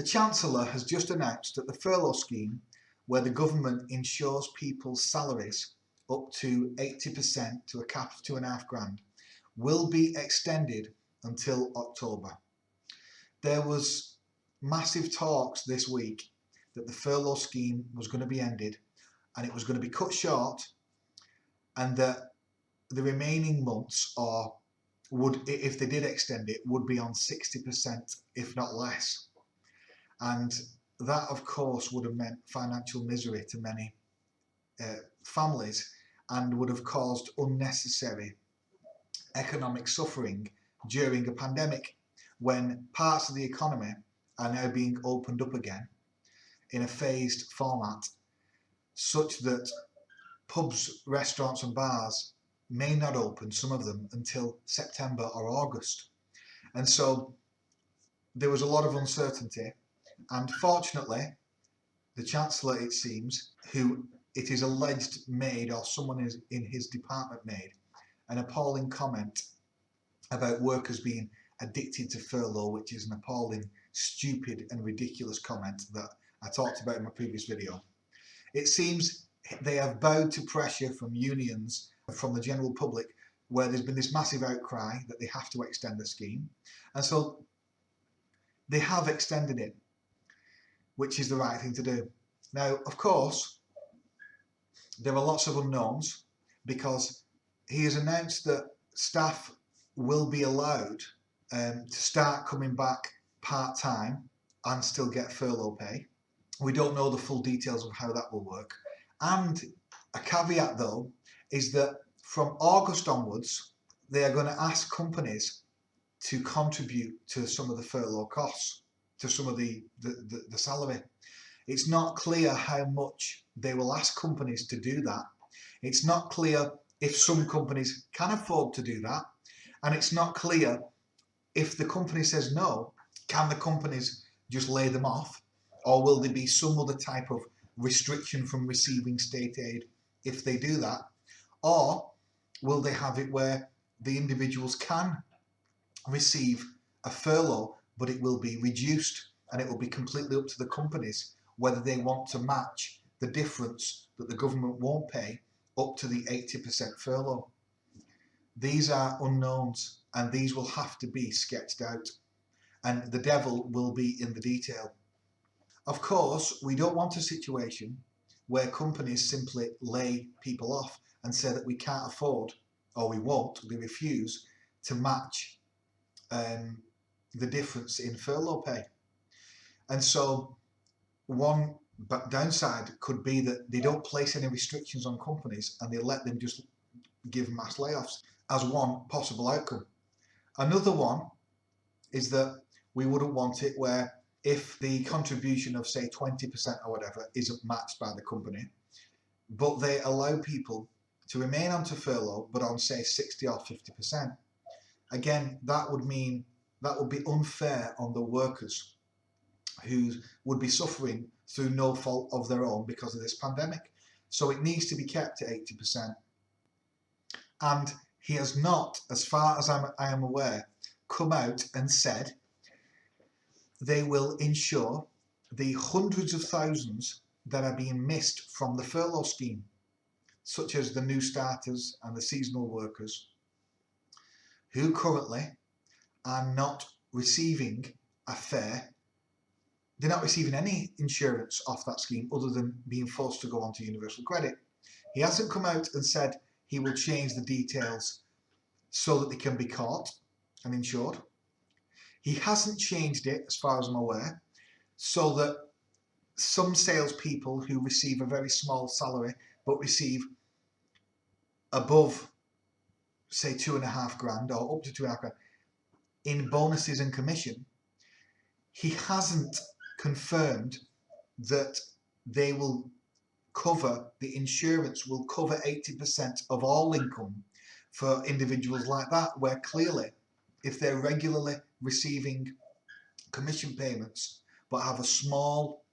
The Chancellor has just announced that the furlough scheme, where the government insures people's salaries up to 80% to a cap of £2,500, will be extended until October. There was massive talks this week that the furlough scheme was going to be ended and it was going to be cut short, and that the remaining months, or would, if they did extend it, would be on 60%, if not less. And that, of course, would have meant financial misery to many families and would have caused unnecessary economic suffering during a pandemic, when parts of the economy are now being opened up again in a phased format, such that pubs, restaurants and bars may not open, some of them, until September or August. And so there was a lot of uncertainty, and fortunately the Chancellor, it seems, who it is alleged made, or someone in his department made, an appalling comment about workers being addicted to furlough, which is an appalling, stupid and ridiculous comment that I talked about in my previous video. It seems they have bowed to pressure from unions, from the general public, where there's been this massive outcry that they have to extend the scheme, and so they have extended it, which is the right thing to do. Now, of course, there are lots of unknowns, because he has announced that staff will be allowed to start coming back part-time and still get furlough pay. We don't know the full details of how that will work. And a caveat, though, is that from August onwards, they are going to ask companies to contribute to some of the furlough costs, to some of the salary. It's not clear how much they will ask companies to do that. It's not clear if some companies can afford to do that. And it's not clear if the company says no, can the companies just lay them off? Or will there be some other type of restriction from receiving state aid if they do that? Or will they have it where the individuals can receive a furlough, but it will be reduced, and it will be completely up to the companies whether they want to match the difference that the government won't pay up to the 80% furlough? These are unknowns, and these will have to be sketched out, and the devil will be in the detail. Of course, we don't want a situation where companies simply lay people off and say that we can't afford, or we won't, we refuse to match the difference in furlough pay. And so one downside could be that they don't place any restrictions on companies and they let them just give mass layoffs as one possible outcome. Another one is that we wouldn't want it where, if the contribution of, say, 20% or whatever isn't matched by the company, but they allow people to remain onto furlough but on, say, 60 or 50%. Again, that would mean that would be unfair on the workers who would be suffering through no fault of their own because of this pandemic. So it needs to be kept at 80%. And he has not, as far as I am aware, come out and said they will insure the hundreds of thousands that are being missed from the furlough scheme, such as the new starters and the seasonal workers, who currently are not receiving a fare. They're not receiving any insurance off that scheme other than being forced to go onto universal credit. He hasn't come out and said he will change the details so that they can be caught and insured. He hasn't changed it, as far as I'm aware, so that some salespeople who receive a very small salary but receive above, say, £2,500 or up to £2,500 in bonuses and commission, he hasn't confirmed that they will cover, the insurance will cover 80% of all income for individuals like that, where clearly, if they're regularly receiving commission payments but have a small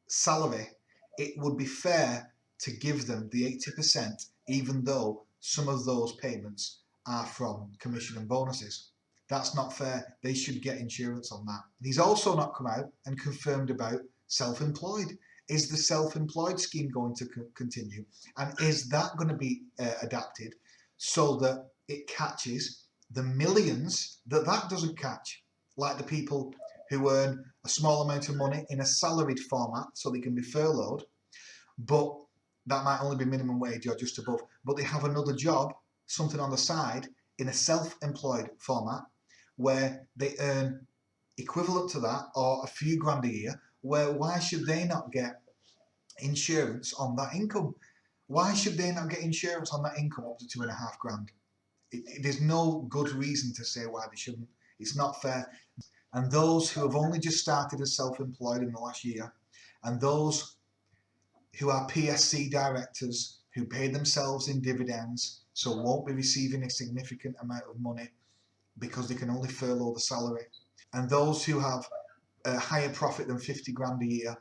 salary, it would be fair to give them the 80%, even though some of those payments are from commission and bonuses. That's not fair. They should get insurance on that. He's also not come out and confirmed about self-employed. Is the self-employed scheme going to continue? And is that going to be adapted so that it catches the millions that doesn't catch? Like the people who earn a small amount of money in a salaried format so they can be furloughed, but that might only be minimum wage or just above, but they have another job, something on the side, in a self-employed format where they earn equivalent to that or a few grand a year, why should they not get insurance on that income? Why should they not get insurance on that income up to 2.5 grand? There's no good reason to say why they shouldn't. It's not fair. And those who have only just started as self-employed in the last year, and those who are PSC directors who pay themselves in dividends, so won't be receiving a significant amount of money because they can only furlough the salary, and those who have a higher profit than 50 grand a year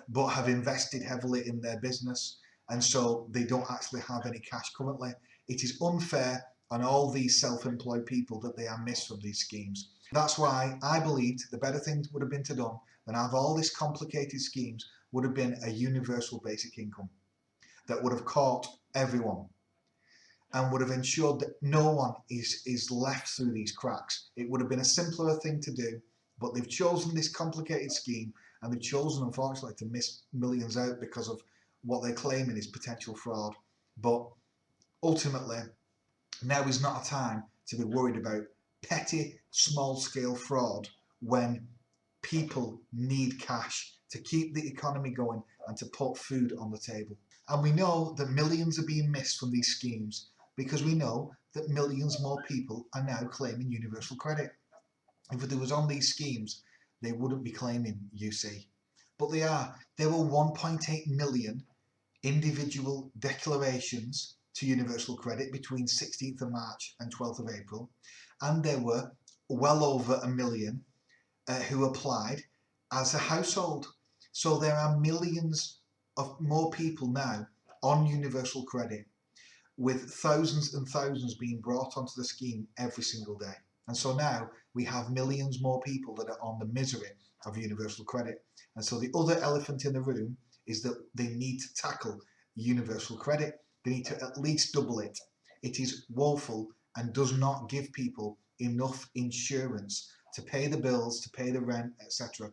but have invested heavily in their business and so they don't actually have any cash currently. It is unfair on all these self-employed people that they are missed from these schemes. That's why I believed the better thing would have been to done than have all these complicated schemes would have been a universal basic income that would have caught everyone and would have ensured that no one is left through these cracks. It would have been a simpler thing to do, but they've chosen this complicated scheme and they've chosen, unfortunately, to miss millions out because of what they're claiming is potential fraud. But ultimately, now is not a time to be worried about petty, small-scale fraud when people need cash to keep the economy going and to put food on the table. And we know that millions are being missed from these schemes because we know that millions more people are now claiming universal credit. If they was on these schemes, they wouldn't be claiming UC. But they are. There were 1.8 million individual declarations to universal credit between 16th of March and 12th of April. And there were well over 1 million who applied as a household. So there are millions of more people now on universal credit, with thousands and thousands being brought onto the scheme every single day. And so now we have millions more people that are on the misery of universal credit. And so the other elephant in the room is that they need to tackle universal credit. They need to at least double it. It is woeful and does not give people enough insurance to pay the bills, to pay the rent, etc.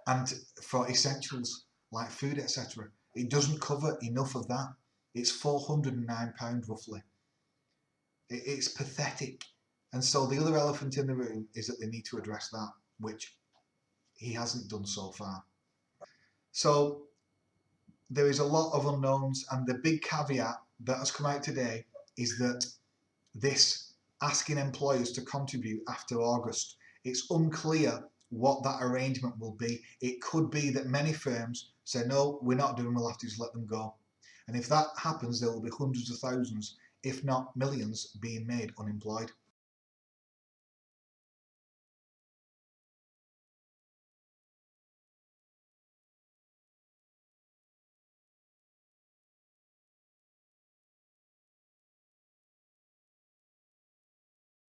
And for essentials like food, etc. It doesn't cover enough of that. It's £409 roughly. It's pathetic. And so the other elephant in the room is that they need to address that, which he hasn't done so far. So there is a lot of unknowns, and the big caveat that has come out today is that this asking employers to contribute after August, it's unclear what that arrangement will be. It could be that many firms say, no, we're not doing, we'll have to just let them go. And if that happens, there will be hundreds of thousands, if not millions, being made unemployed.